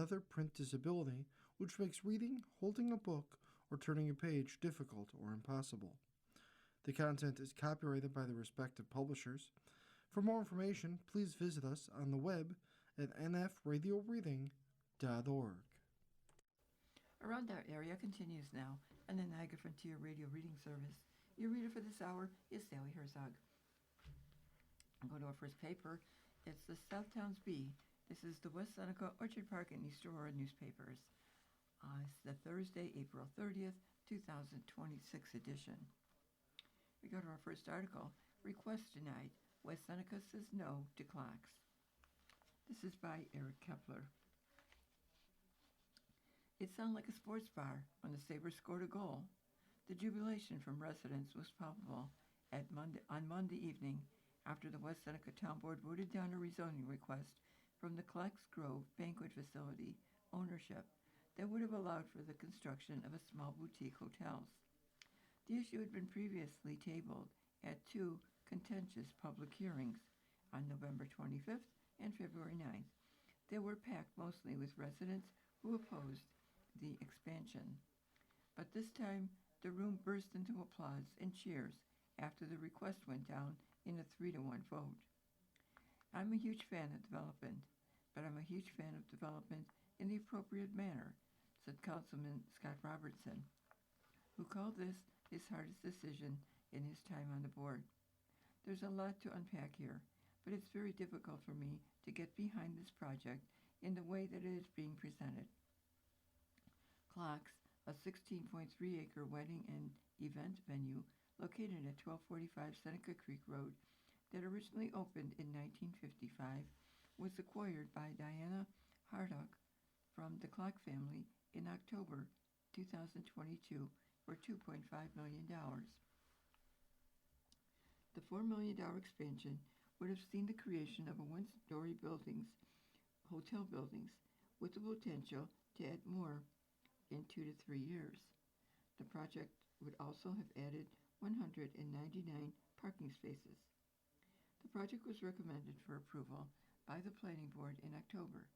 another print disability, which makes reading, holding a book, or turning a page difficult or impossible. The content is copyrighted by the respective publishers. For more information, please visit us on the web at nfradioreading.org. Around Our Area continues now on the Niagara Frontier Radio Reading Service. Your reader for this hour is Sally Herzog. I'll go to our first paper. It's the Southtowns Bee. This is the West Seneca, Orchard Park, and East Aurora newspapers. It's the Thursday, April 30th, 2026 edition. We go to our first article. Request denied. West Seneca says no to clocks. This is by Eric Kepler. It sounded like a sports bar when the Sabres scored a goal. The jubilation from residents was palpable on Monday evening after the West Seneca Town Board voted down a rezoning request from the Clarks Grove Banquet Facility ownership that would have allowed for the construction of a small boutique hotels. The issue had been previously tabled at two contentious public hearings on November 25th and February 9th. They were packed mostly with residents who opposed the expansion. But this time, the room burst into applause and cheers after the request went down in a 3-1 vote. I'm a huge fan of development, but I'm a huge fan of development in the appropriate manner, said Councilman Scott Robertson, who called this his hardest decision in his time on the board. There's a lot to unpack here, but it's very difficult for me to get behind this project in the way that it is being presented. Clocks, a 16.3-acre wedding and event venue located at 1245 Seneca Creek Road that originally opened in 1955, was acquired by Diana Hardock from the Clock family in October 2022 for $2.5 million. The $4 million expansion would have seen the creation of a one-story hotel buildings, with the potential to add more in 2 to 3 years. The project would also have added 199 parking spaces. The project was recommended for approval by the Planning Board in October.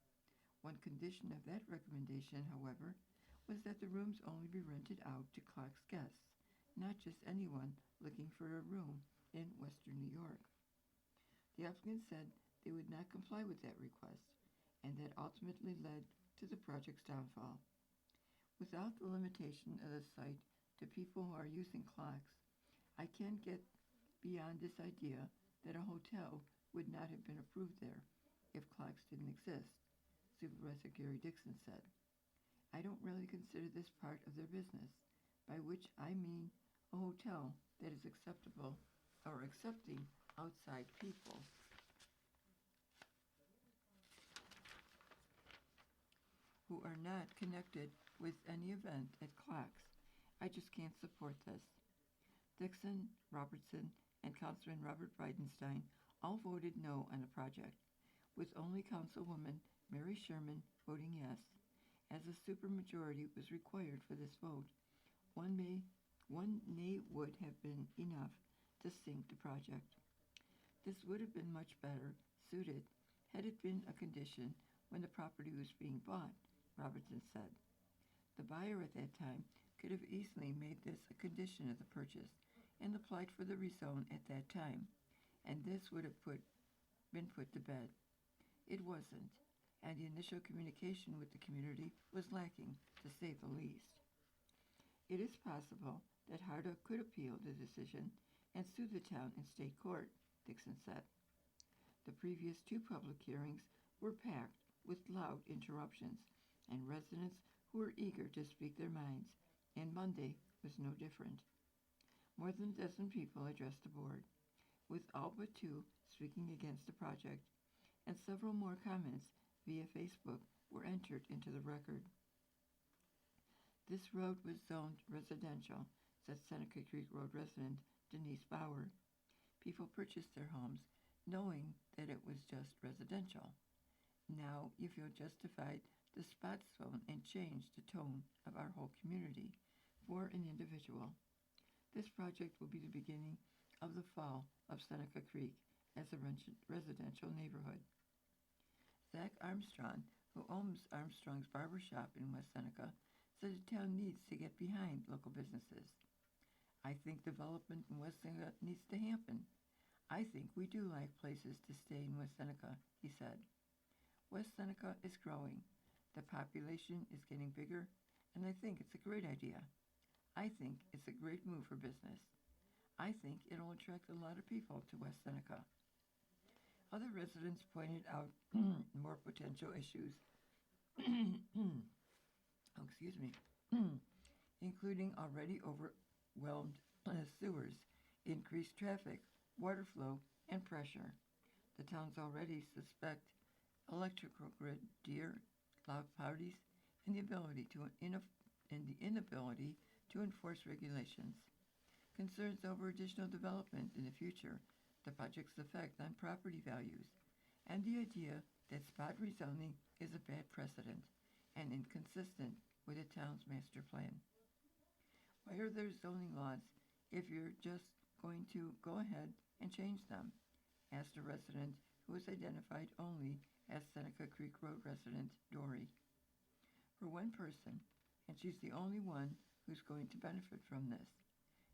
One condition of that recommendation, however, was that the rooms only be rented out to Clock's guests, not just anyone looking for a room in Western New York. The applicant said they would not comply with that request, and that ultimately led to the project's downfall. Without the limitation of the site to people who are using clocks, I can't get beyond this idea that a hotel would not have been approved there if clocks didn't exist, Supervisor Gary Dixon said. I don't really consider this part of their business, by which I mean a hotel that is acceptable or accepting outside people. Who are not connected with any event at Clocks. I just can't support this. Dixon, Robertson, and Councilman Robert Bridenstine all voted no on the project, with only Councilwoman Mary Sherman voting yes, as a supermajority was required for this vote. One nay would have been enough to sink the project. This would have been much better suited had it been a condition when the property was being bought, Robertson said. The buyer at that time could have easily made this a condition of the purchase and applied for the rezone at that time, and this would have been put to bed. It wasn't, and the initial communication with the community was lacking, to say the least. It is possible that Hardock could appeal the decision and sue the town in state court, Dixon said. The previous two public hearings were packed with loud interruptions and residents who were eager to speak their minds, and Monday was no different. More than a dozen people addressed the board, with all but two speaking against the project, and several more comments via Facebook were entered into the record. This road was zoned residential, said Seneca Creek Road resident Denise Bauer. People purchased their homes knowing that it was just residential. Now you feel justified to spot zone and change the tone of our whole community for an individual. This project will be the beginning of the fall of Seneca Creek as a residential neighborhood. Zach Armstrong, who owns Armstrong's Barber Shop in West Seneca, said the town needs to get behind local businesses. I think development in West Seneca needs to happen. I think we do like places to stay in West Seneca, he said. West Seneca is growing. The population is getting bigger, and I think it's a great idea. I think it's a great move for business. I think it'll attract a lot of people to West Seneca. Other residents pointed out more potential issues, including already overwhelmed sewers, increased traffic, water flow, and pressure. The towns already suspect electrical grid deer, loud parties, and the inability to enforce regulations. Concerns over additional development in the future, the project's effect on property values, and the idea that spot rezoning is a bad precedent and inconsistent with the town's master plan. Why are there zoning laws if you're just going to go ahead and change them? Asked a resident who was identified only as Seneca Creek Road resident Dory. For one person, and she's the only one who's going to benefit from this.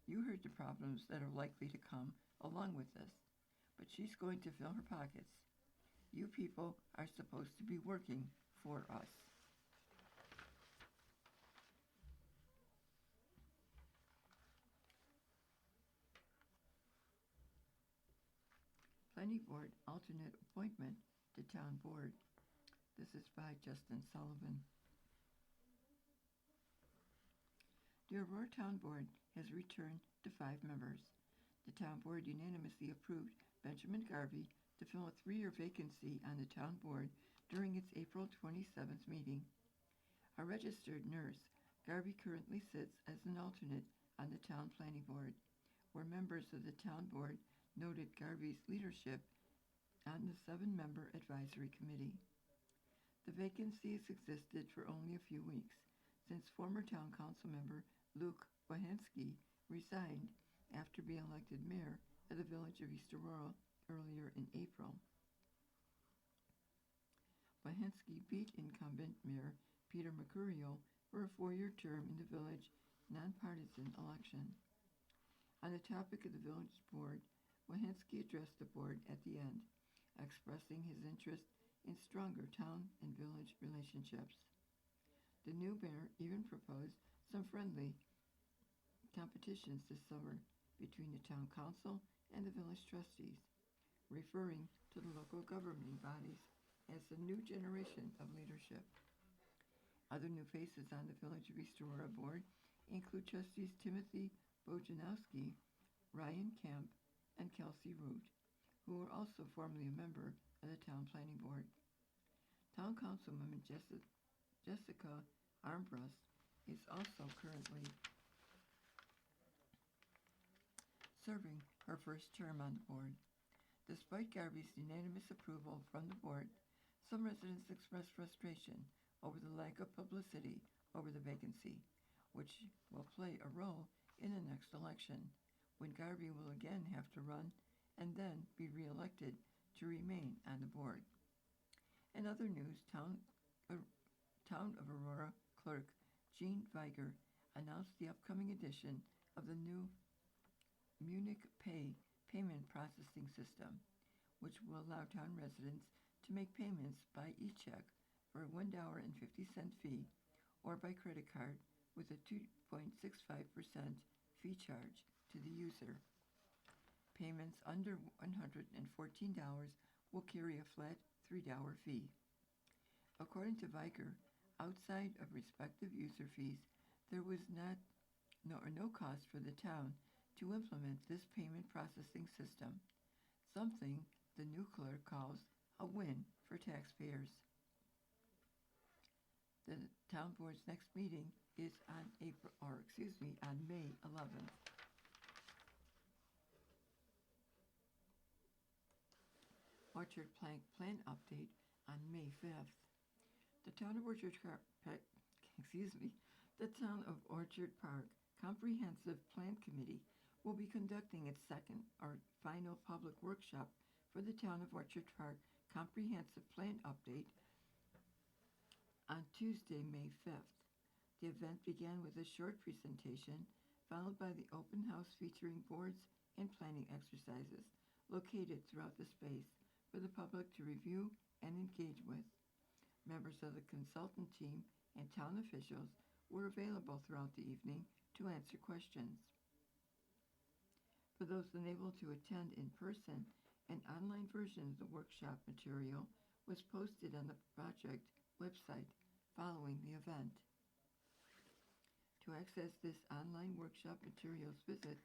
You heard the problems that are likely to come along with this, but she's going to fill her pockets. You people are supposed to be working for us. Planning Board alternate appointment to Town Board. This is by Justin Sullivan. The Aurora Town Board has returned to 5 members. The Town Board unanimously approved Benjamin Garvey to fill a 3-year vacancy on the Town Board during its April 27th meeting. A registered nurse, Garvey currently sits as an alternate on the Town Planning Board, where members of the Town Board noted Garvey's leadership on the 7-member advisory committee. The vacancy has existed for only a few weeks, since former Town Council member Luke Wahansky resigned after being elected mayor of the village of East Aurora earlier in April. Wahansky beat incumbent Mayor Peter Mercurio for a 4-year term in the village nonpartisan election. On the topic of the village board, Wahansky addressed the board at the end, expressing his interest in stronger town and village relationships. The new mayor even proposed some friendly competitions this summer between the town council and the village trustees, referring to the local governing bodies as the new generation of leadership. Other new faces on the Village of East Aurora board include trustees Timothy Bojanowski, Ryan Kemp, and Kelsey Root, who were also formerly a member of the Town Planning Board. Town Councilwoman Jessica Armbrust is also currently serving her first term on the board. Despite Garvey's unanimous approval from the board, some residents expressed frustration over the lack of publicity over the vacancy, which will play a role in the next election, when Garvey will again have to run and then be re-elected to remain on the board. In other news, Town of Aurora clerk Jean Viger announced the upcoming edition of the new Munich Pay payment processing system, which will allow town residents to make payments by e-check for a $1.50 fee or by credit card with a 2.65% fee charge to the user. Payments under $114 will carry a flat $3 fee. According to Viker, outside of respective user fees, there was no cost for the town to implement this payment processing system, something the new clerk calls a win for taxpayers. The town board's next meeting is on May 11th. Orchard Plan update on May 5th. The Town of Orchard Park Comprehensive Plan Committee will be conducting its second or final public workshop for the Town of Orchard Park Comprehensive Plan update On Tuesday, May 5th, the event began with a short presentation, followed by the open house featuring boards and planning exercises located throughout the space for the public to review and engage with. Members of the consultant team and town officials were available throughout the evening to answer questions. For those unable to attend in person, an online version of the workshop material was posted on the project website following the event. To access this online workshop materials, visit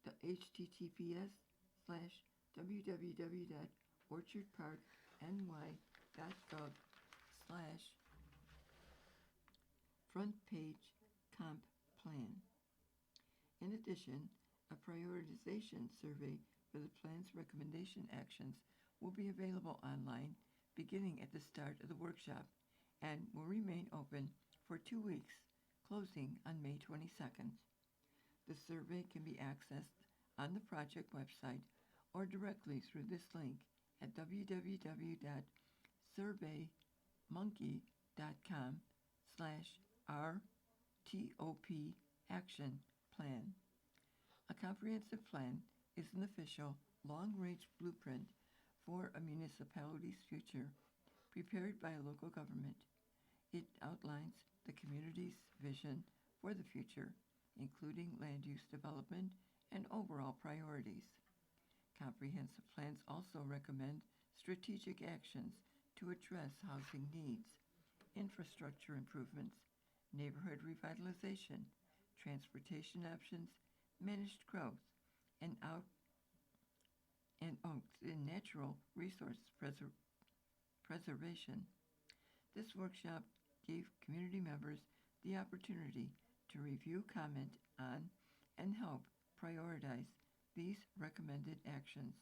the https:/www.orchardpark.ny.gov/frontpage-comp-plan. In addition, a prioritization survey for the plan's recommendation actions will be available online beginning at the start of the workshop and will remain open for 2 weeks, closing on May 22nd. The survey can be accessed on the project website or directly through this link at www.surveymonkey.com/RTOP action plan. A comprehensive plan is an official long-range blueprint for a municipality's future, prepared by a local government. It outlines the community's vision for the future, including land use development and overall priorities. Comprehensive plans also recommend strategic actions to address housing needs, infrastructure improvements, neighborhood revitalization, transportation options, managed growth, and natural resource preservation. This workshop gave community members the opportunity to review, comment on, and help prioritize these recommended actions.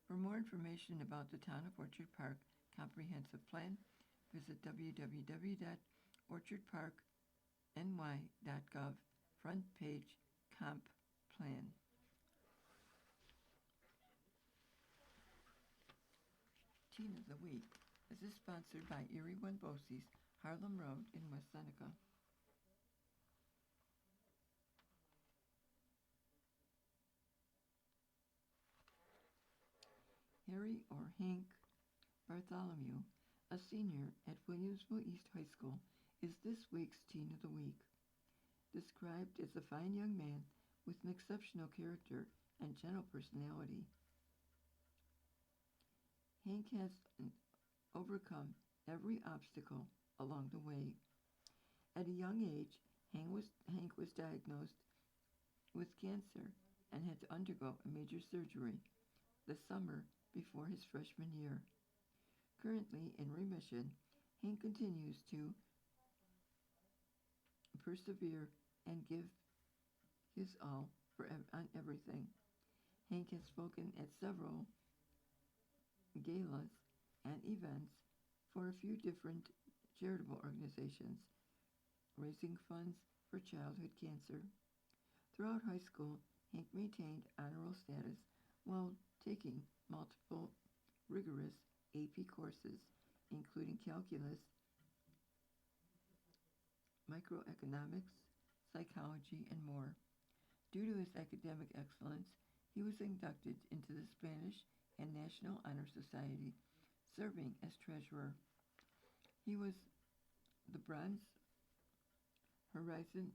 For more information about the Town of Orchard Park Comprehensive Plan, visit www.orchardparkny.gov front page comp plan. Teen of the Week. This is sponsored by Erie One Bosse's, Harlem Road in West Seneca. Harry or Hank Bartholomew, a senior at Williamsville East High School, is this week's Teen of the Week. Described as a fine young man with an exceptional character and gentle personality, Hank has overcome every obstacle along the way. At a young age, Hank was diagnosed with cancer and had to undergo a major surgery the summer before his freshman year. Currently in remission, Hank continues to persevere and give his all on everything. Hank has spoken at several galas and events for a few different charitable organizations, raising funds for childhood cancer. Throughout high school, Hank maintained honor roll status while taking multiple rigorous AP courses, including calculus, microeconomics, psychology, and more. Due to his academic excellence, he was inducted into the Spanish and National Honor Society, serving as treasurer. He was the Bronze Horizon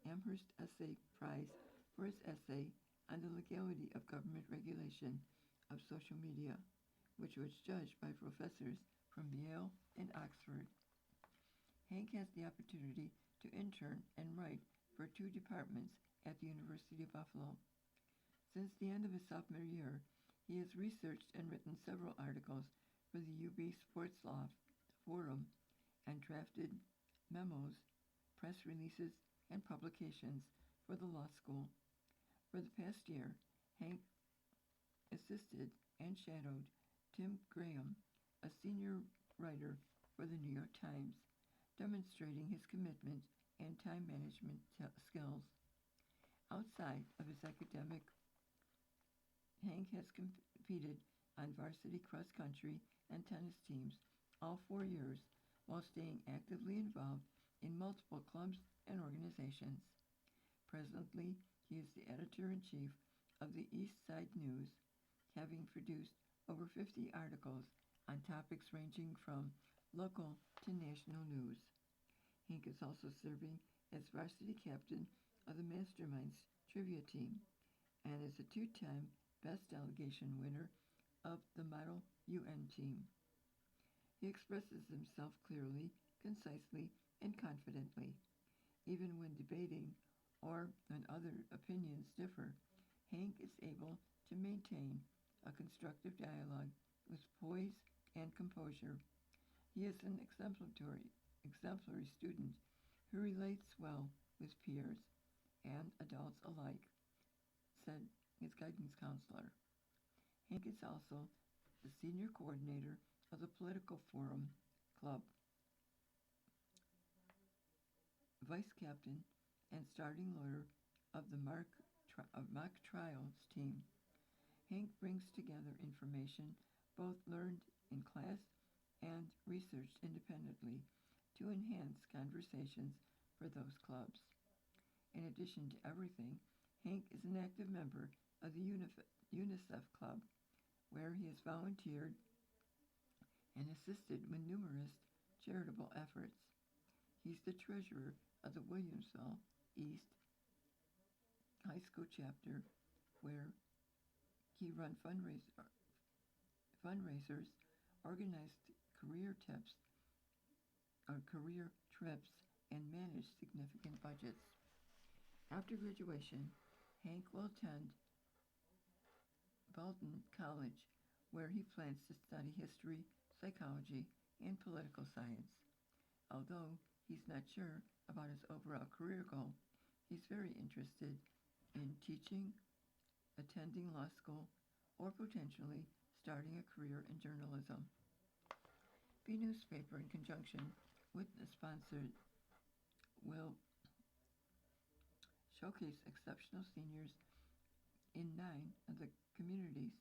Amherst Essay Prize for his essay on the legality of government regulation of social media, which was judged by professors from Yale and Oxford. Hank has the opportunity to intern and write for 2 departments at the University of Buffalo. Since the end of his sophomore year, he has researched and written several articles for the UB Sports Law Forum and drafted memos, press releases, and publications for the law school. For the past year, Hank assisted and shadowed Tim Graham, a senior writer for the New York Times, demonstrating his commitment and time management skills. Outside of his academic, Hank has competed on varsity cross country and tennis teams all 4 years, while staying actively involved in multiple clubs and organizations. Presently, he is the editor-in-chief of the East Side News, having produced over 50 articles on topics ranging from local to national news. Hank is also serving as varsity captain of the Masterminds trivia team and is a two-time Best Delegation winner of the Model UN team. He expresses himself clearly, concisely, and confidently. Even when debating or when other opinions differ, Hank is able to maintain a constructive dialogue with poise and composure. He is an exemplary student who relates well with peers and adults alike, said his guidance counselor. Hank is also the senior coordinator of the Political Forum Club, vice captain and starting lawyer of the mock trials team. Hank brings together information both learned in class and researched independently to enhance conversations for those clubs. In addition to everything, Hank is an active member of the UNICEF Club, where he has volunteered and assisted with numerous charitable efforts. He's the treasurer of the Williamsville East High School chapter, where he run fundraisers, organized career trips, and managed significant budgets. After graduation, Hank will attend Belton College, where he plans to study history, psychology, and political science. Although he's not sure about his overall career goal, he's very interested in teaching, attending law school, or potentially starting a career in journalism. The newspaper, in conjunction with the sponsor, will showcase exceptional seniors in 9 of the communities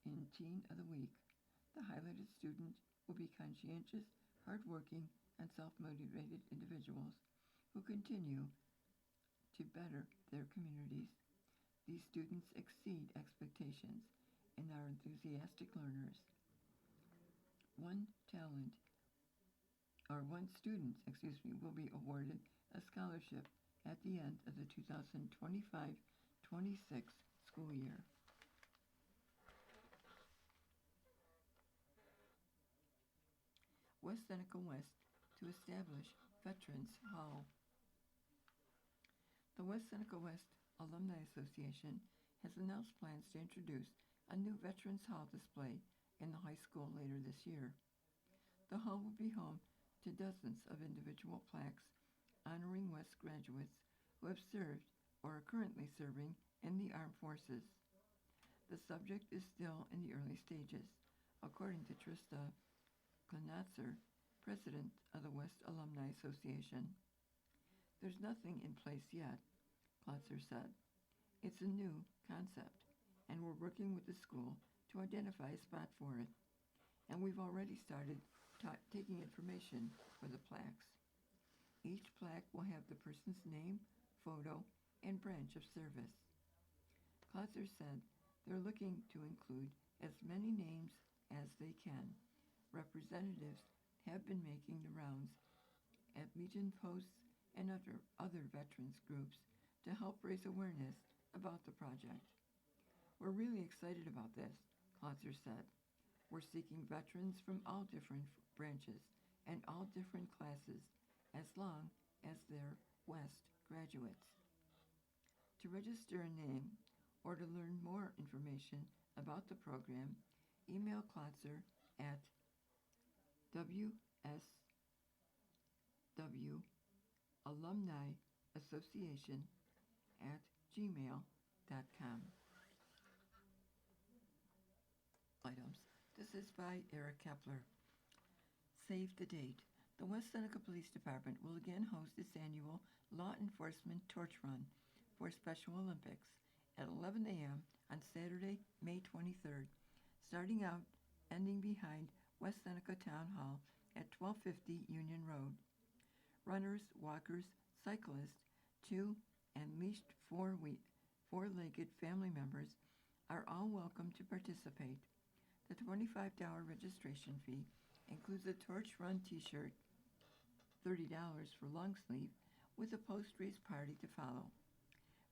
in Teen of the Week. The highlighted student will be conscientious, hardworking, and self-motivated individuals who continue to better their communities. These students exceed expectations and are enthusiastic learners. One student, will be awarded a scholarship at the end of the 2025-26 school year. West Seneca West to establish Veterans Hall. The West Seneca West Alumni Association has announced plans to introduce a new Veterans Hall display in the high school later this year. The hall will be home to dozens of individual plaques honoring West graduates who have served or are currently serving in the armed forces. The subject is still in the early stages, according to Trista Knotzer, president of the West Alumni Association. There's nothing in place yet, Klotzer said. It's a new concept, and we're working with the school to identify a spot for it. And we've already started taking information for the plaques. Each plaque will have the person's name, photo, and branch of service. Klotzer said they're looking to include as many names as they can. Representatives have been making the rounds at Legion posts and other veterans groups to help raise awareness about the project. We're really excited about this, Klotzer said. We're seeking veterans from all different branches and all different classes, as long as they're West graduates. To register a name or to learn more information about the program, email Klotzer at wswalumniassociation@gmail.com. Items. This is by Eric Kepler. Save the date. The West Seneca Police Department will again host its annual Law Enforcement Torch Run for Special Olympics at 11 a.m. on Saturday, May 23rd, starting out ending behind West Seneca Town Hall at 1250 Union Road. Runners, walkers, cyclists, two and leashed four-legged family members are all welcome to participate. The $25 registration fee includes a Torch Run t-shirt, $30 for long sleeve, with a post-race party to follow.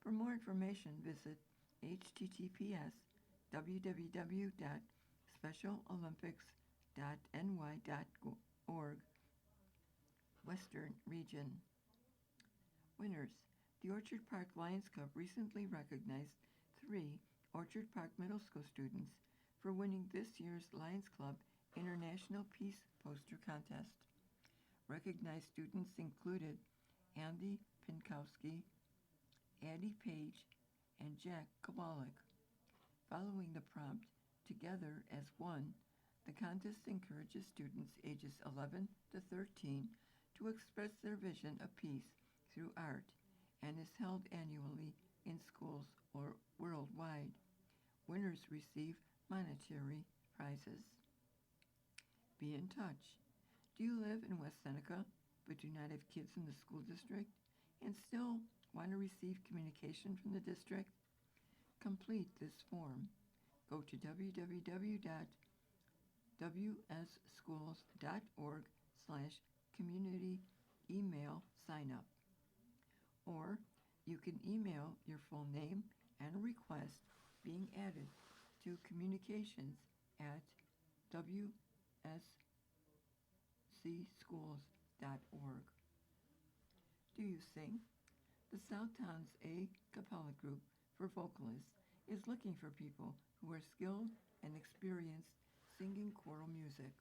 For more information, visit https://www.specialolympics.ny.org, Western Region. Winners. The Orchard Park Lions Club recently recognized 3 Orchard Park Middle School students for winning this year's Lions Club International Peace Poster Contest. Recognized students included Andy Pinkowski, Addie Page, and Jack Kowalik. Following the prompt, Together as One, the contest encourages students ages 11 to 13 to express their vision of peace through art and is held annually in schools or worldwide. Winners receive monetary prizes. Be in touch. Do you live in West Seneca but do not have kids in the school district and still want to receive communication from the district? Complete this form. Go to www.wsschools.org/community email sign up. Or you can email your full name and a request being added to communications@wscschools.org. Do you sing? The Southtowns A Cappella Group for vocalists is looking for people who are skilled and experienced singing choral music.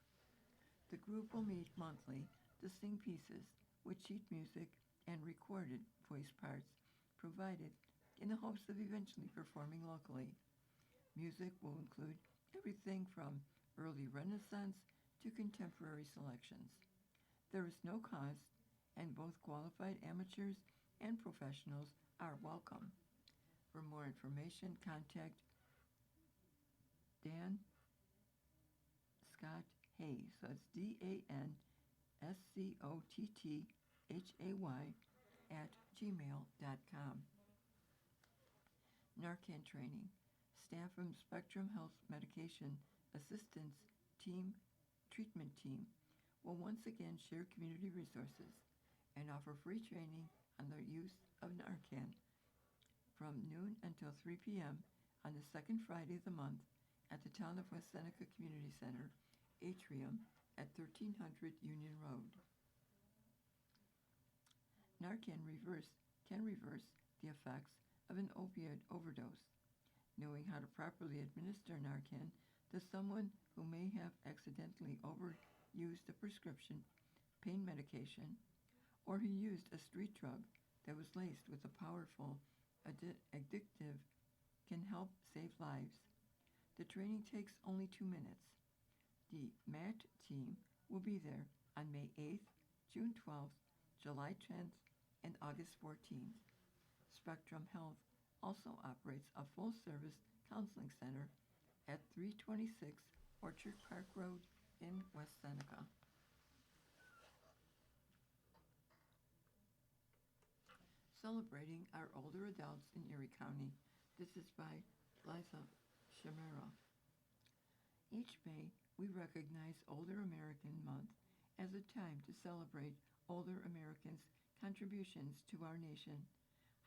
The group will meet monthly to sing pieces with sheet music and recorded voice parts provided in the hopes of eventually performing locally. Music will include everything from early Renaissance to contemporary selections. There is no cost, and both qualified amateurs and professionals are welcome. For more information, contact Dan Scott Hay, so it's DANSCOTTHAY Narcan training. Staff from Spectrum Health Medication Assistance Treatment Team will once again share community resources and offer free training on the use of Narcan from noon until 3 p.m. on the second Friday of the month at the Town of West Seneca Community Center atrium at 1300 Union Road. Narcan can reverse the effects of an opioid overdose. Knowing how to properly administer Narcan to someone who may have accidentally overused a prescription pain medication, or who used a street drug that was laced with a powerful addictive, can help save lives. The training takes only 2 minutes. The MAT team will be there on May 8th, June 12th, July 10th, and August 14th. Spectrum Health also operates a full-service counseling center at 326 Orchard Park Road in West Seneca. Celebrating our older adults in Erie County. This is by Liza Shamera. Each May, we recognize Older American Month as a time to celebrate older Americans' contributions to our nation,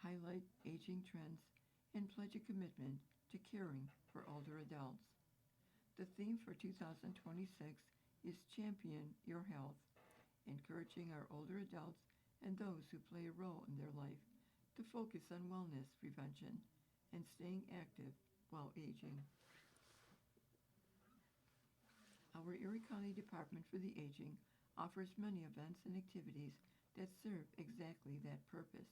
highlight aging trends, and pledge a commitment to caring for older adults. The theme for 2026 is Champion Your Health, encouraging our older adults and those who play a role in their life to focus on wellness prevention and staying active while aging. Our Erie County Department for the Aging offers many events and activities that serve exactly that purpose,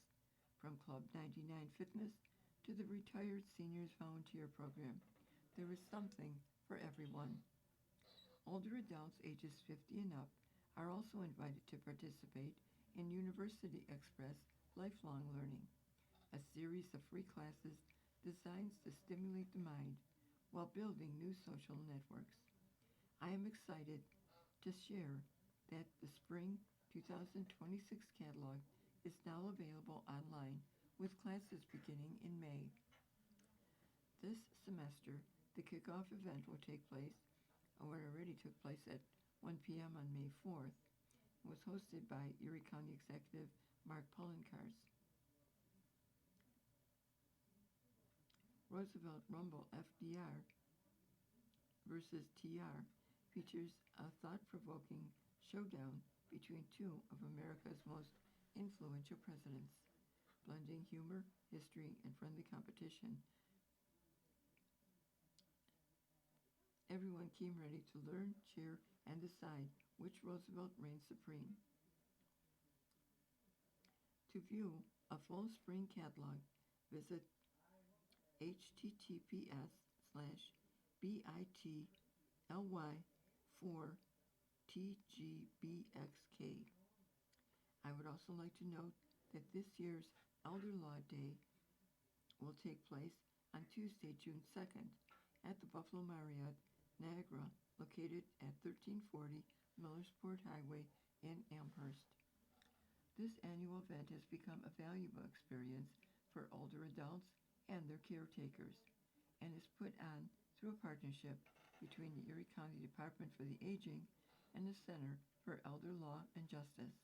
from Club 99 Fitness to the Retired Seniors Volunteer Program. There is something for everyone. Older adults ages 50 and up are also invited to participate in University Express Lifelong Learning, a series of free classes designed to stimulate the mind while building new social networks. I am excited to share that the spring 2026 catalog is now available online with classes beginning in May. This semester, the kickoff event will take place, or it already took place at 1 p.m. on May 4th, and was hosted by Erie County Executive Mark Pollenkars. Roosevelt Rumble FDR versus TR features a thought-provoking showdown between two of America's most influential presidents, blending humor, history, and friendly competition. Everyone came ready to learn, cheer, and decide which Roosevelt reigns supreme. To view a full spring catalog, visit https://bit.ly/4tgbxk. I would also like to note that this year's Elder Law Day will take place on Tuesday, June 2nd at the Buffalo Marriott, Niagara, located at 1340 Millersport Highway in Amherst. This annual event has become a valuable experience for older adults and their caretakers, and is put on through a partnership between the Erie County Department for the Aging and the Center for Elder Law and Justice.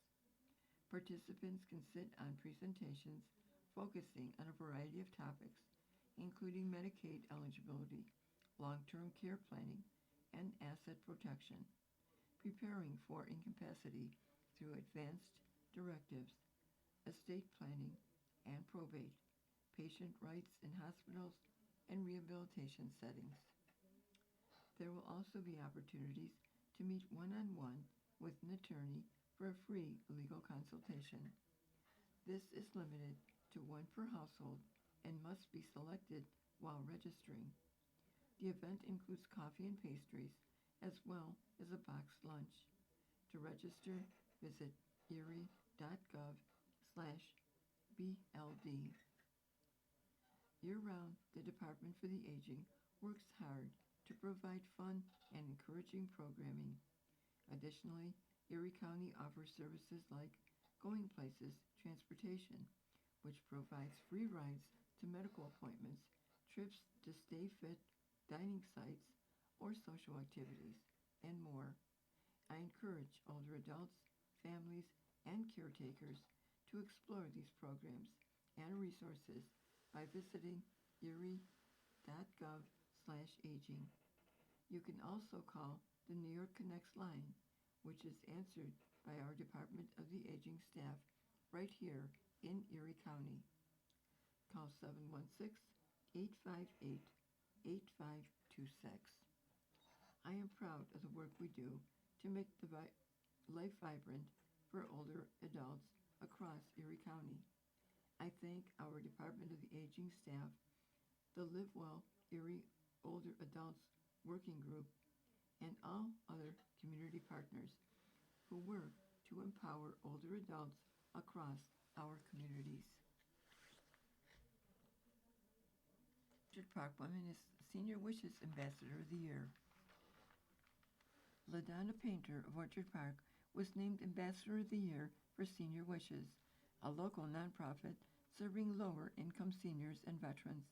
Participants can sit on presentations focusing on a variety of topics, including Medicaid eligibility, long-term care planning, and asset protection, preparing for incapacity through advanced directives, estate planning, and probate, patient rights in hospitals, and rehabilitation settings. There will also be opportunities to meet one-on-one with an attorney for a free legal consultation. This is limited to one per household and must be selected while registering. The event includes coffee and pastries, as well as a boxed lunch. To register, visit erie.gov/BLD. Year-round, the Department for the Aging works hard to provide fun and encouraging programming. Additionally, Erie County offers services like Going Places Transportation, which provides free rides to medical appointments, trips to stay fit, dining sites, or social activities, and more. I encourage older adults, families, and caretakers to explore these programs and resources by visiting erie.gov/aging. You can also call the New York Connects line, which is answered by our Department of the Aging staff right here in Erie County. Call 716-858-8526. I am proud of the work we do to make life vibrant for older adults across Erie County. I thank our Department of the Aging staff, the Live Well Erie Older Adults Working Group, and all other community partners who work to empower older adults across our communities. Orchard Park Women is Senior Wishes Ambassador of the Year. LaDonna Painter of Orchard Park was named Ambassador of the Year for Senior Wishes, a local nonprofit serving lower-income seniors and veterans.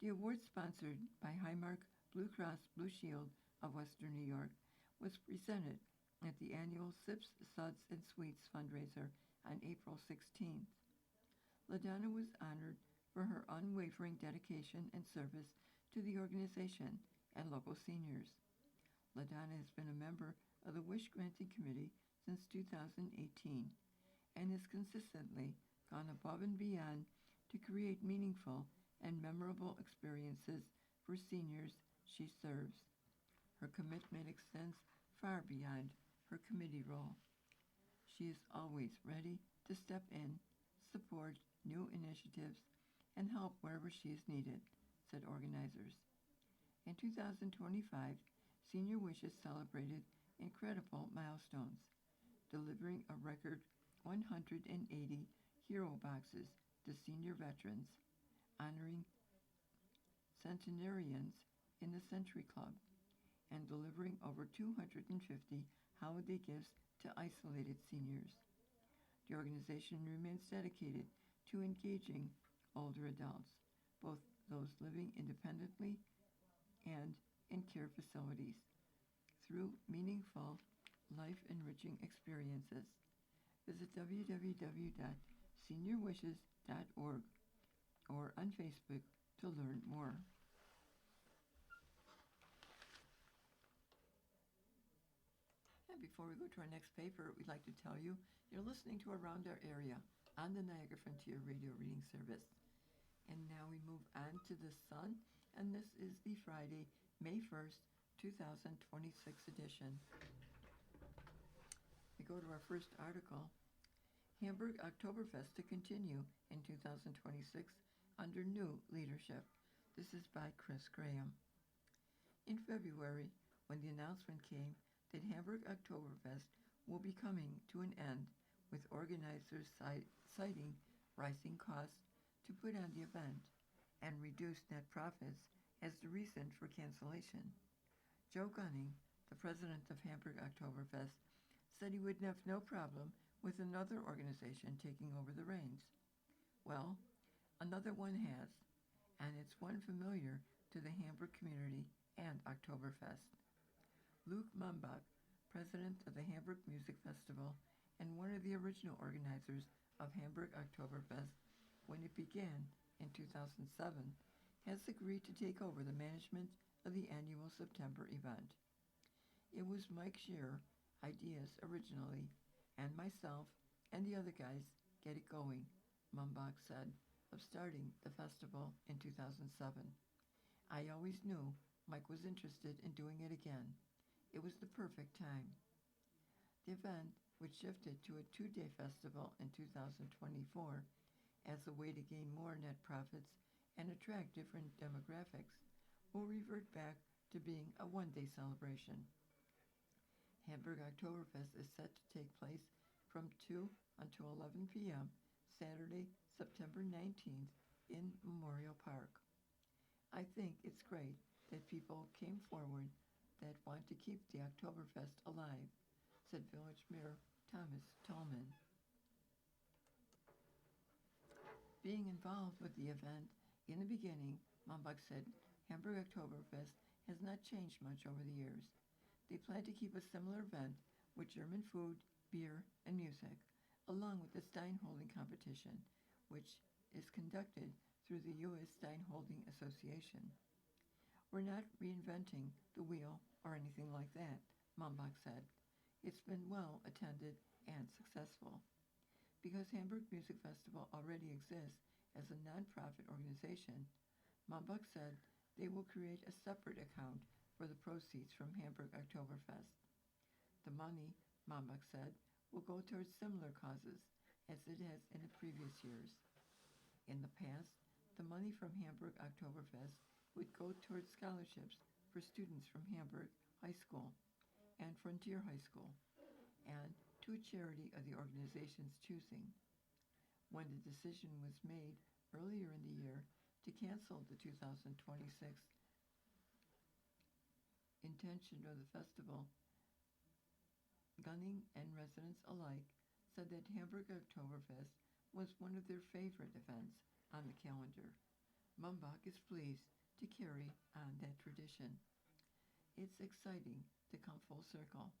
The award, sponsored by Highmark Blue Cross Blue Shield of Western New York, was presented at the annual Sips, Suds, and Sweets fundraiser on April 16th. LaDonna was honored for her unwavering dedication and service to the organization and local seniors. LaDonna has been a member of the Wish Granting Committee since 2018 and has consistently gone above and beyond to create meaningful and memorable experiences for seniors she serves. Her commitment extends far beyond her committee role. She is always ready to step in, support new initiatives, and help wherever she is needed, said organizers. In 2025, Senior Wishes celebrated incredible milestones, delivering a record 180 hero boxes to senior veterans, honoring centenarians in the Century Club, and delivering over 250 holiday gifts to isolated seniors. The organization remains dedicated to engaging older adults, both those living independently and in care facilities, through meaningful, life-enriching experiences. Visit www.seniorwishes.org or on Facebook to learn more. And before we go to our next paper, we'd like to tell you you're listening to Around Our Area on the Niagara Frontier Radio Reading Service. And now we move on to the Sun, and this is the Friday, May 1st, 2026 edition. We go to our first article. Hamburg Oktoberfest to continue in 2026 under new leadership. This is by Chris Graham. In February, when the announcement came that Hamburg Oktoberfest will be coming to an end, with organizers citing rising costs to put on the event and reduced net profits as the reason for cancellation, Joe Gunning, the president of Hamburg Oktoberfest, said he would have no problem with another organization taking over the reins. Well, another one has, and it's one familiar to the Hamburg community and Oktoberfest. Luke Mumbach, president of the Hamburg Music Festival and one of the original organizers of Hamburg Oktoberfest when it began in 2007, has agreed to take over the management of the annual September event. It was Mike Scheer ideas originally, and myself and the other guys get it going, Mumbach said, of starting the festival in 2007. I always knew Mike was interested in doing it again. It was the perfect time. The event, which shifted to a 2-day festival in 2024 as a way to gain more net profits and attract different demographics, will revert back to being a 1-day celebration. Hamburg Oktoberfest is set to take place from 2 until 11 p.m. Saturday, September 19th in Memorial Park. I think it's great that people came forward that want to keep the Oktoberfest alive, said Village Mayor Thomas Tallman. Being involved with the event in the beginning, Mumbach said Hamburg Oktoberfest has not changed much over the years. They plan to keep a similar event with German food, beer, and music, along with the Steinholding competition, which is conducted through the U.S. Steinholding Association. We're not reinventing the wheel or anything like that, Mumbach said. It's been well attended and successful. Because Hamburg Music Festival already exists as a nonprofit organization, Mumbach said they will create a separate account for the proceeds from Hamburg Oktoberfest. The money, Mumbach said, will go towards similar causes as it has in the previous years. In the past, the money from Hamburg Oktoberfest would go towards scholarships for students from Hamburg High School and Frontier High School, and to a charity of the organization's choosing. When the decision was made earlier in the year to cancel the 2026 intention of the festival, Gunning and residents alike said that Hamburg Oktoberfest was one of their favorite events on the calendar. Mumbach is pleased to carry on that tradition. It's exciting to come full circle.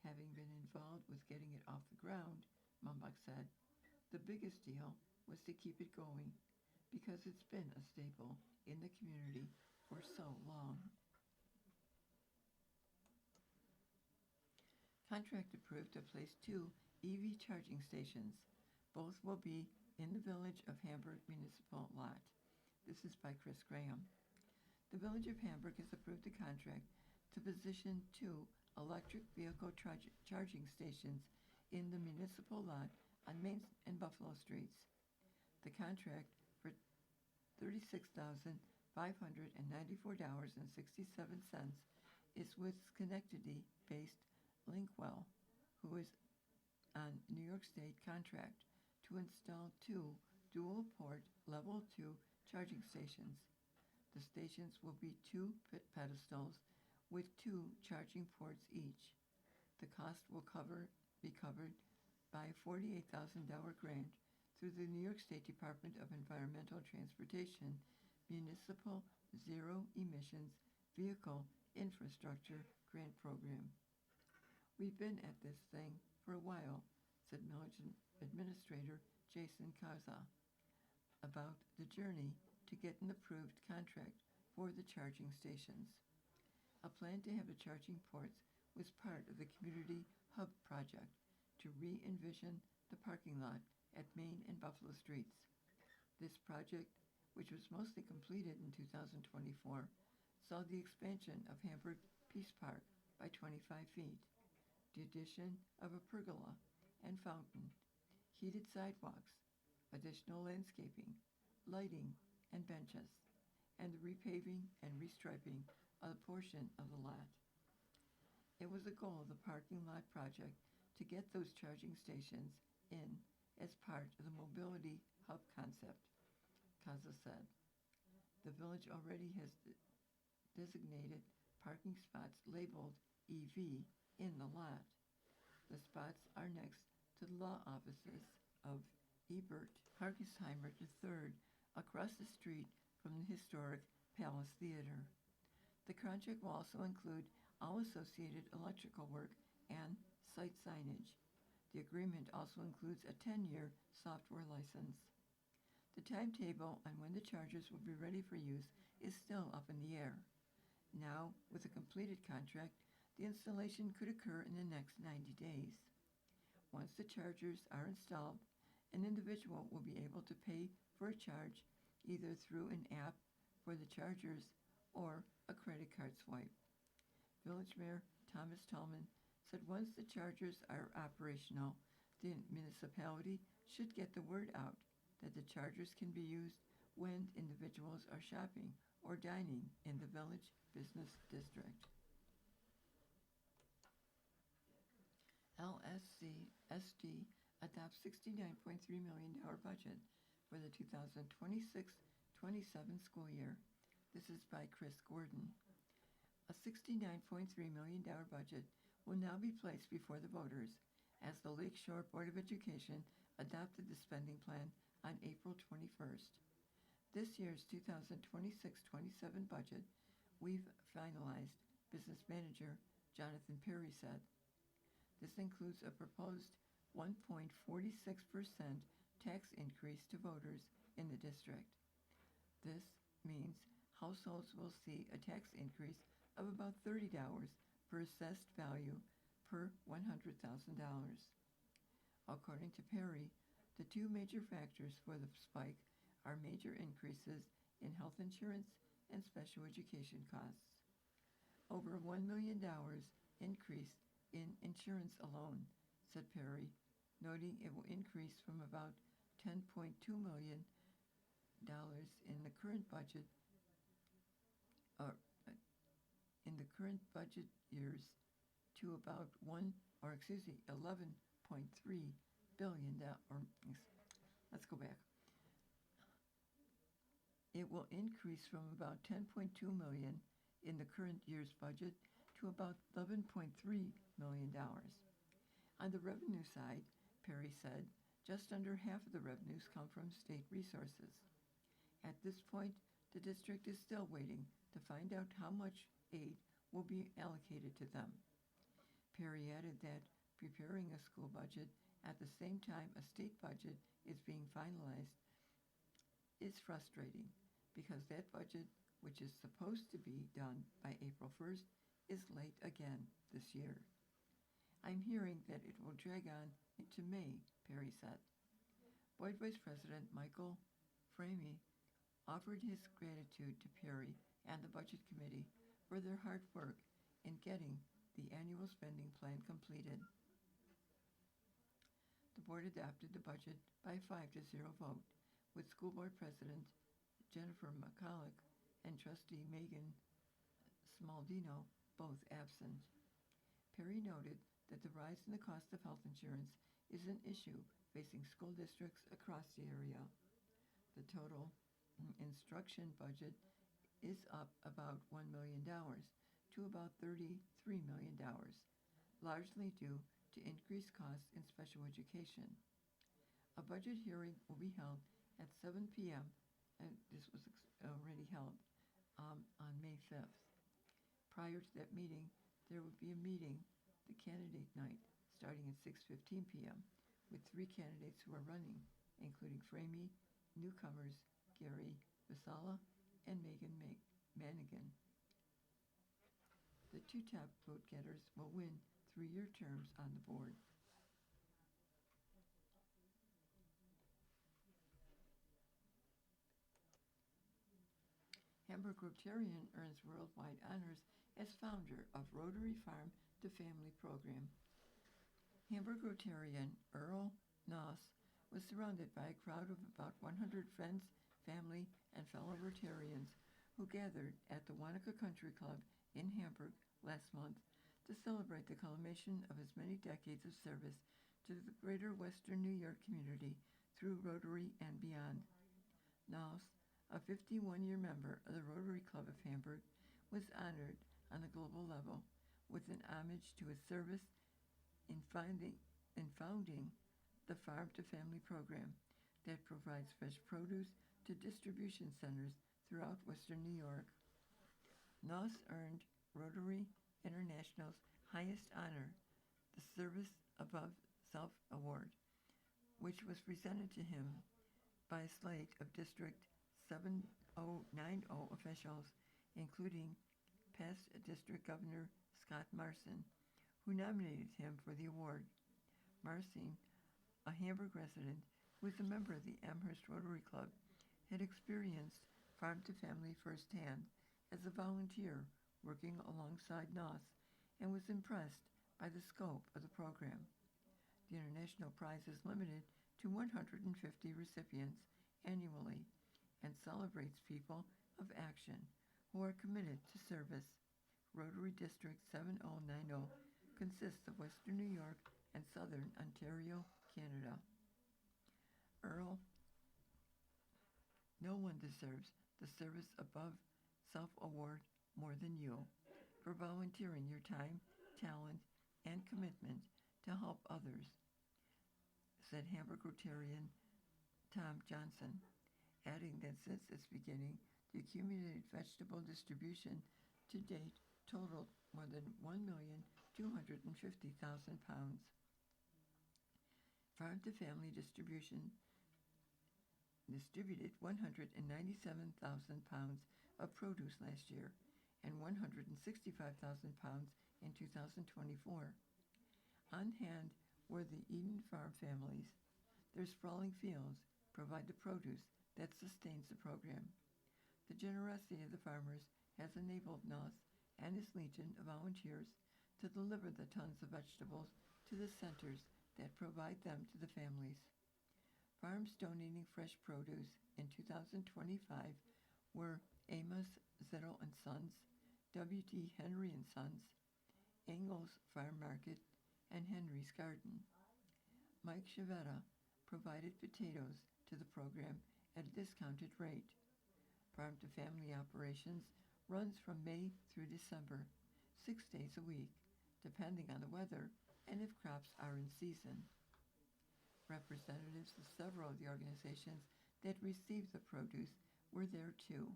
Having been involved with getting it off the ground, Mumbach said, the biggest deal was to keep it going because it's been a staple in the community for so long. Contract approved to place 2 EV charging stations. Both will be in the Village of Hamburg municipal lot. This is by Chris Graham. The Village of Hamburg has approved a contract to position 2 electric vehicle charging stations in the municipal lot on Main and Buffalo Streets. The contract for $36,594.67 is with Schenectady-based Linkwell, who is on New York State contract to install 2 dual-port Level 2 charging stations. The stations will be 2 pedestals with 2 charging ports each. The cost will cover be covered by a $48,000 grant through the New York State Department of Environmental Transportation Municipal Zero Emissions Vehicle Infrastructure Grant Program. "We've been at this thing for a while," said Millage Administrator Jason Kaza about the journey to get an approved contract for the charging stations. A plan to have the charging ports was part of the Community Hub project to re-envision the parking lot at Main and Buffalo Streets. This project, which was mostly completed in 2024, saw the expansion of Hamburg Peace Park by 25 feet, the addition of a pergola and fountain, heated sidewalks, additional landscaping, lighting, and benches, and the repaving and restriping of a portion of the lot. It was a goal of the parking lot project to get those charging stations in as part of the mobility hub concept, Kaza said. The village already has designated parking spots labeled EV in the lot. The spots are next to the law offices of Ebert Hargesheimer III, across the street from the historic Palace Theater. The project will also include all associated electrical work and site signage. The agreement also includes a 10-year software license. The timetable on when the chargers will be ready for use is still up in the air. Now, with a completed contract, the installation could occur in the next 90 days. Once the chargers are installed, an individual will be able to pay for a charge either through an app for the chargers or a credit card swipe. Village Mayor Thomas Tallman said once the chargers are operational, the municipality should get the word out that the chargers can be used when individuals are shopping or dining in the village business district. LSCSD adopts $69.3 million budget for the 2026-27 school year. This is by Chris Gordon. A $69.3 million budget will now be placed before the voters as the Lakeshore Board of Education adopted the spending plan on April 21st. This year's 2026-27 budget we've finalized, Business Manager Jonathan Perry said. This includes a proposed 1.46% tax increase to voters in the district. This means households will see a tax increase of about $30 per assessed value per $100,000. According to Perry, the two major factors for the spike are major increases in health insurance and special education costs. Over $1 million increase in insurance alone, said Perry, noting it will increase from about $10.2 million in the current budget years to about $11.3 billion. Let's go back. It will increase from about $10.2 million in the current year's budget to about $11.3 million. On the revenue side, Perry said, just under half of the revenues come from state resources. At this point, the district is still waiting to find out how much aid will be allocated to them. Perry added that preparing a school budget at the same time a state budget is being finalized is frustrating because that budget, which is supposed to be done by April 1st, is late again this year. I'm hearing that it will drag on into May, Perry said. Boyd Vice President Michael Framey offered his gratitude to Perry and the Budget Committee for their hard work in getting the annual spending plan completed. The board adopted the budget by a 5-0 vote, with School Board President Jennifer McCulloch and Trustee Megan Smaldino both absent. Perry noted that the rise in the cost of health insurance is an issue facing school districts across the area. The total instruction budget is up about $1 million to about $33 million, largely due to increase costs in special education. A budget hearing will be held at 7 p.m., and this was already held on May 5th. Prior to that meeting, there would be a meeting, the candidate night, starting at 6:15 p.m., with 3 candidates who are running, including Framey, newcomers Gary Vasala and Megan Manigan. The 2 top vote getters will win 3-year terms on the board. Hamburg Rotarian earns worldwide honors as founder of Rotary Farm to Family program. Hamburg Rotarian Earl Noss was surrounded by a crowd of about 100 friends, family, and fellow Rotarians who gathered at the Wanaka Country Club in Hamburg last month to celebrate the culmination of his many decades of service to the greater Western New York community through Rotary and beyond. Noss, a 51-year member of the Rotary Club of Hamburg, was honored on a global level with an homage to his service in founding the Farm to Family program that provides fresh produce to distribution centers throughout Western New York. Noss earned Rotary International's highest honor, the Service Above Self Award, which was presented to him by a slate of District 7090 officials, including past District Governor Scott Marcin, who nominated him for the award. Marcin, a Hamburg resident who is a member of the Amherst Rotary Club, had experienced Farm to Family firsthand as a volunteer working alongside Noss and was impressed by the scope of the program. The international prize is limited to 150 recipients annually and celebrates people of action who are committed to service. Rotary District 7090 consists of Western New York and Southern Ontario, Canada. Earl, no one deserves the Service Above Self Award more than you for volunteering your time, talent, and commitment to help others, said Hamburg Rotarian Tom Johnson, adding that since its beginning, the accumulated vegetable distribution to date totaled more than 1,250,000 pounds. Farm to Family distributed 197,000 pounds of produce last year and 165,000 pounds in 2024. On hand were the Eden Farm families. Their sprawling fields provide the produce that sustains the program. The generosity of the farmers has enabled Noss and his legion of volunteers to deliver the tons of vegetables to the centers that provide them to the families. Farms donating fresh produce in 2025 were Amos Zittel and Sons, W.D. Henry and Sons, Ingalls Farm Market, and Henry's Garden. Mike Chavetta provided potatoes to the program at a discounted rate. Farm to Family operations runs from May through December, 6 days a week, depending on the weather and if crops are in season. Representatives of several of the organizations that received the produce were there too.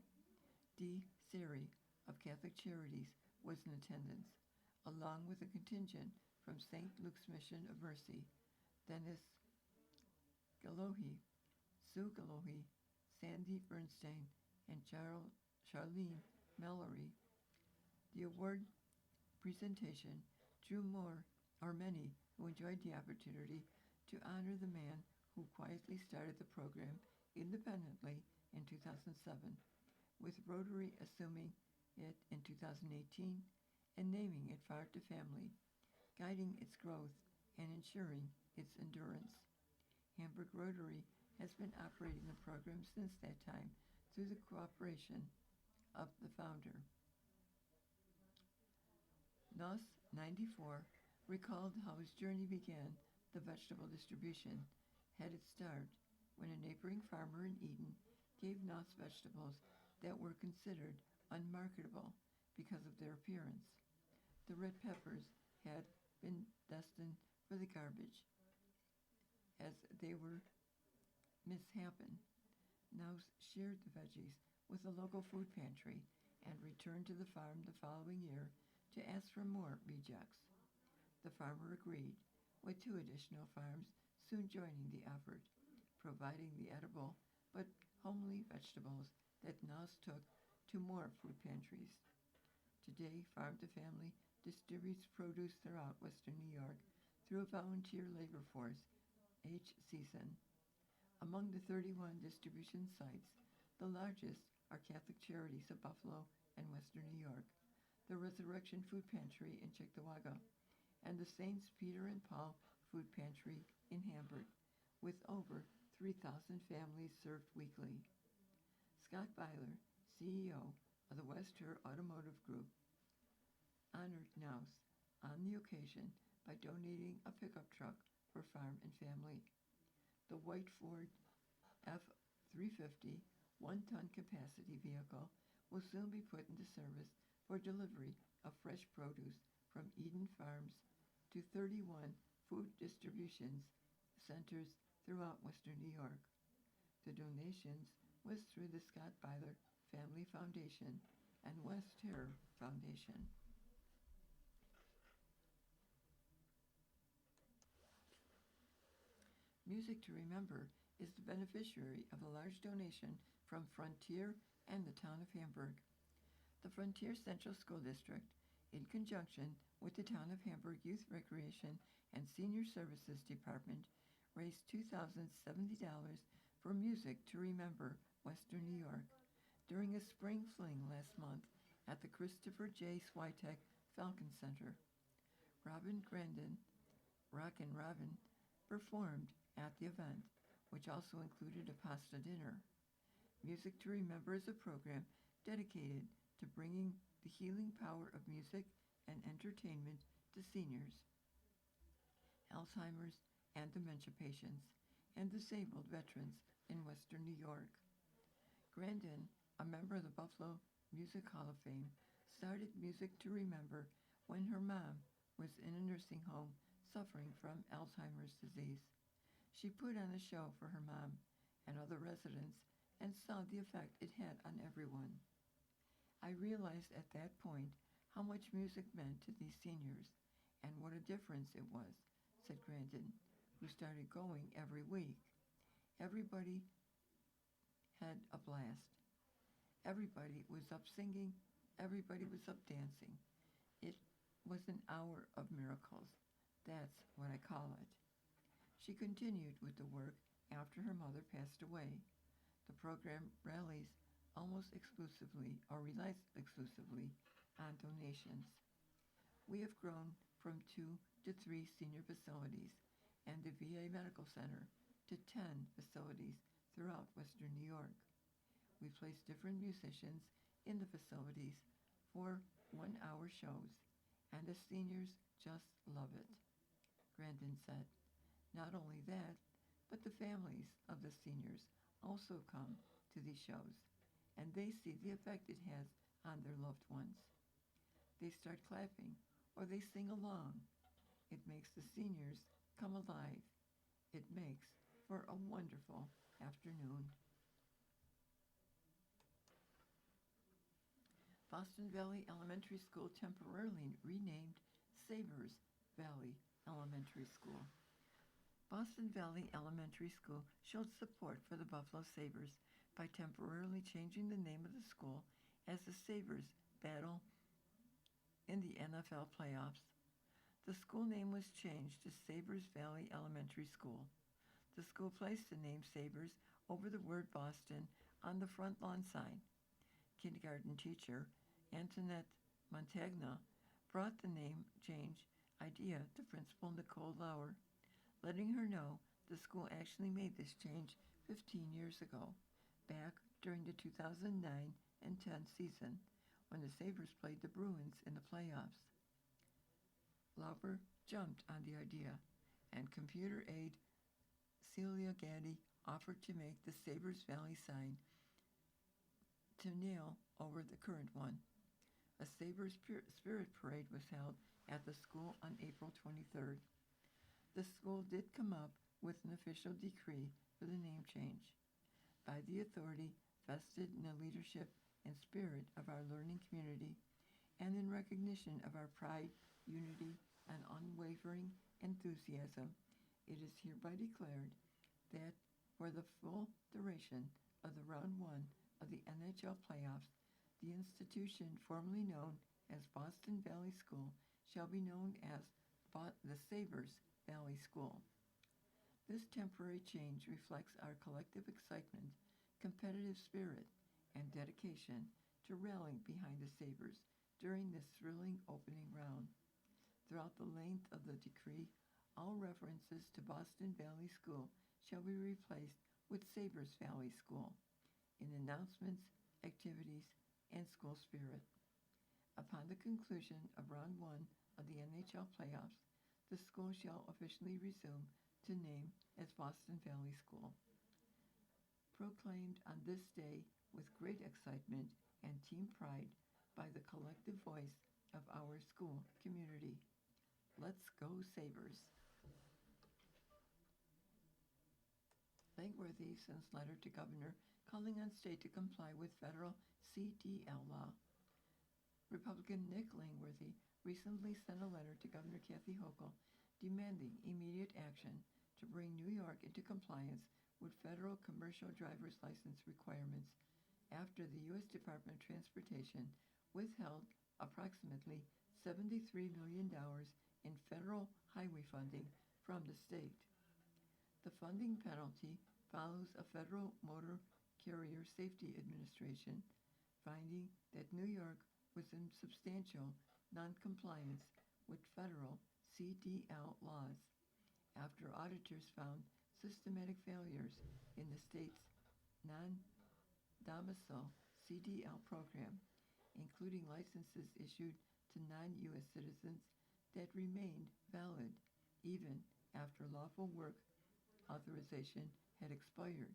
D. Siri of Catholic Charities was in attendance, along with a contingent from St. Luke's Mission of Mercy, Dennis Galohi, Sue Galohi, Sandy Bernstein, and Charlene Mallory. The award presentation drew many who enjoyed the opportunity to honor the man who quietly started the program independently in 2007, with Rotary assuming it in 2018 and naming it Farm to Family, guiding its growth and ensuring its endurance. Hamburg Rotary has been operating the program since that time through the cooperation of the founder. Noss, 94, recalled how his journey began. The vegetable distribution had its start when a neighboring farmer in Eden gave Noss vegetables that were considered unmarketable because of their appearance. The red peppers had been destined for the garbage as they were mishappen. Nouse shared the veggies with the local food pantry and returned to the farm the following year to ask for more rejects. The farmer agreed, with 2 additional farms soon joining the effort, providing the edible but homely vegetables that Nouse took to more food pantries. Today, Farm to Family distributes produce throughout Western New York through a volunteer labor force each season. Among the 31 distribution sites, the largest are Catholic Charities of Buffalo and Western New York, the Resurrection Food Pantry in Cheektowaga, and the Saints Peter and Paul Food Pantry in Hamburg, with over 3,000 families served weekly. Scott Byler, CEO of the West Her Automotive Group, honored Nouse on the occasion by donating a pickup truck for farm and family. The white Ford F-350 one-ton capacity vehicle will soon be put into service for delivery of fresh produce from Eden Farms to 31 food distribution centers throughout Western New York. The donations was through the Scott Byler Family Foundation and West Her Foundation. Music to Remember is the beneficiary of a large donation from Frontier and the town of Hamburg. The Frontier Central School District, in conjunction with the Town of Hamburg Youth Recreation and Senior Services Department, raised $2,070 for Music to Remember Western New York during a spring fling last month at the Christopher J. Switek Falcon Center. Robin Grandin, Rockin' Robin, performed at the event, which also included a pasta dinner. Music to Remember is a program dedicated to bringing the healing power of music and entertainment to seniors, Alzheimer's and dementia patients, and disabled veterans in Western New York. Grandin, a member of the Buffalo Music Hall of Fame, started Music to Remember when her mom was in a nursing home suffering from Alzheimer's disease. She put on a show for her mom and other residents and saw the effect it had on everyone. I realized at that point how much music meant to these seniors and what a difference it was, said Grandin, who started going every week. Everybody had a blast. Everybody was up singing. Everybody was up dancing. It was an hour of miracles. That's what I call it. She continued with the work after her mother passed away. The program rallies almost exclusively or relies exclusively on donations. We have grown from 2 to 3 senior facilities and the VA Medical Center to 10 facilities throughout Western New York. We place different musicians in the facilities for 1-hour shows, and the seniors just love it, Grandin said. Not only that, but the families of the seniors also come to these shows, and they see the effect it has on their loved ones. They start clapping or they sing along. It makes the seniors come alive. It makes for a wonderful afternoon. Boston Valley Elementary School temporarily renamed Savers Valley Elementary School. Boston Valley Elementary School showed support for the Buffalo Sabres by temporarily changing the name of the school as the Sabres battle in the NFL playoffs. The school name was changed to Sabres Valley Elementary School. The school placed the name Sabres over the word Boston on the front lawn sign. Kindergarten teacher Antoinette Montagna brought the name change idea to Principal Nicole Lauer, letting her know the school actually made this change 15 years ago, back during the 2009 and 10 season, when the Sabres played the Bruins in the playoffs. Lauer jumped on the idea, and computer aide Celia Gaddy offered to make the Sabres Valley sign to nail over the current one. A Sabres Spirit Parade was held at the school on April 23rd. The school did come up with an official decree for the name change. By the authority vested in the leadership and spirit of our learning community, and in recognition of our pride, unity, and unwavering enthusiasm, it is hereby declared that for the full duration of the round one of the NHL playoffs, the institution formerly known as Boston Valley School shall be known as the Sabres Valley School. This temporary change reflects our collective excitement, competitive spirit, and dedication to rallying behind the Sabres during this thrilling opening round. Throughout the length of the decree, all references to Boston Valley School shall be replaced with Sabres Valley School in announcements, activities, and school spirit. Upon the conclusion of round one of the NHL playoffs, the school shall officially resume to name as Boston Valley School. Proclaimed on this day with great excitement and team pride by the collective voice of our school community. Let's go Sabres! Langworthy sends letter to Governor calling on state to comply with federal CDL law. Republican Nick Langworthy recently sent a letter to Governor Kathy Hochul demanding immediate action to bring New York into compliance with federal commercial driver's license requirements after the U.S. Department of Transportation withheld approximately $73 million in federal highway funding from the state. The funding penalty follows a Federal Motor Carrier Safety Administration finding that New York was in substantial noncompliance with federal CDL laws after auditors found systematic failures in the state's non-domicile CDL program, including licenses issued to non-U.S. citizens that remained valid even after lawful work authorization had expired.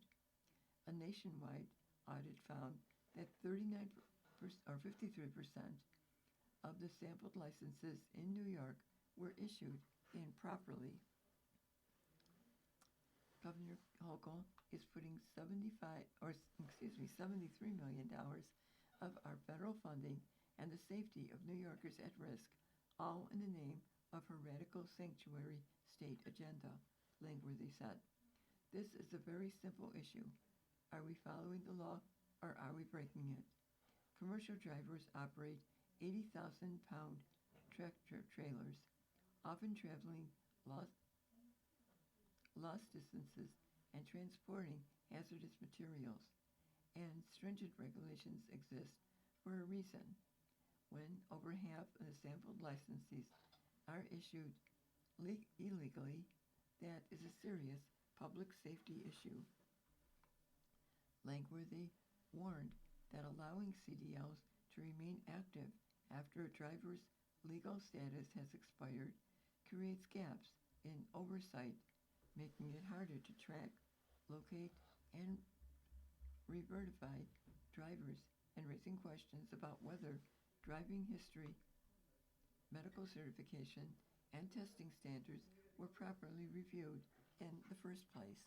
A nationwide audit found that 53% of the sampled licenses in New York were issued improperly. Governor Hochul is putting $73 million of our federal funding and the safety of New Yorkers at risk, all in the name of her radical sanctuary state agenda, Langworthy said. This is a very simple issue. Are we following the law or are we breaking it? Commercial drivers operate 80,000-pound tractor trailers, often traveling lost distances and transporting hazardous materials, and stringent regulations exist for a reason. When over half of the sampled licenses are issued illegally, that is a serious public safety issue. Langworthy warned that allowing CDLs to remain active after a driver's legal status has expired creates gaps in oversight, making it harder to track, locate, and re-verify drivers, and raising questions about whether driving history, medical certification, and testing standards were properly reviewed in the first place.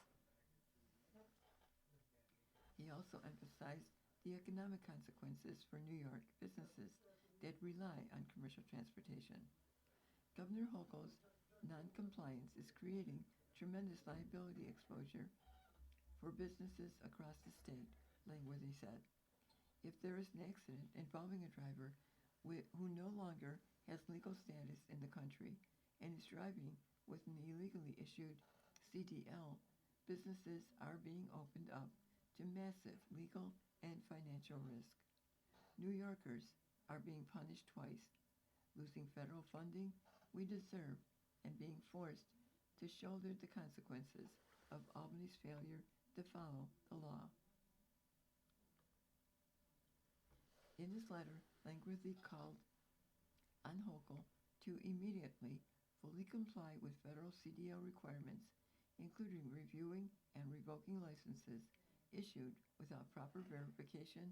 He also emphasized the economic consequences for New York businesses that rely on commercial transportation. Governor Hochul's non-compliance is creating tremendous liability exposure for businesses across the state, Langworthy said. If there is an accident involving a driver who no longer has legal status in the country and is driving with an illegally issued CDL, businesses are being opened up to massive legal and financial risk. New Yorkers are being punished twice, losing federal funding we deserve and being forced to shoulder the consequences of Albany's failure to follow the law. In his letter, Langworthy called on Hochul to immediately fully comply with federal CDL requirements, including reviewing and revoking licenses issued without proper verification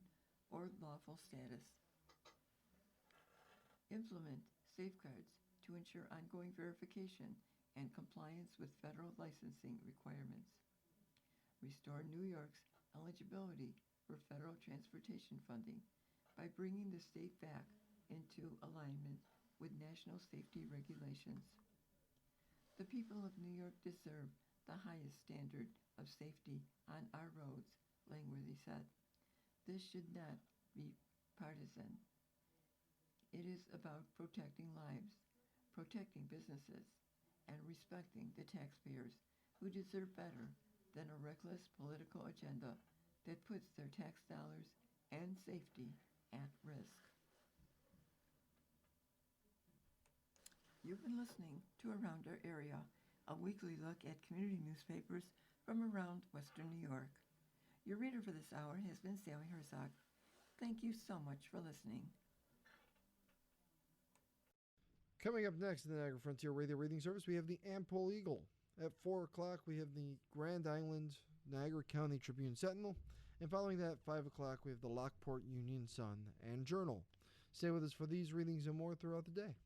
or lawful status. Implement safeguards to ensure ongoing verification and compliance with federal licensing requirements. Restore New York's eligibility for federal transportation funding by bringing the state back into alignment with national safety regulations. The people of New York deserve the highest standard of safety on our roads, Langworthy said. This should not be partisan. It is about protecting lives, protecting businesses, and respecting the taxpayers who deserve better than a reckless political agenda that puts their tax dollars and safety at risk. You've been listening to Around Our Area, a weekly look at community newspapers from around Western New York. Your reader for this hour has been Sally Herzog. Thank you so much for listening. Coming up next in the Niagara Frontier Radio Reading Service, we have the Ampol Eagle. At 4 o'clock, we have the Grand Island Niagara County Tribune Sentinel. And following that, 5 o'clock, we have the Lockport Union Sun and Journal. Stay with us for these readings and more throughout the day.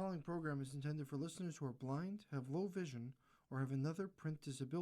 following program is intended for listeners who are blind, have low vision, or have another print disability.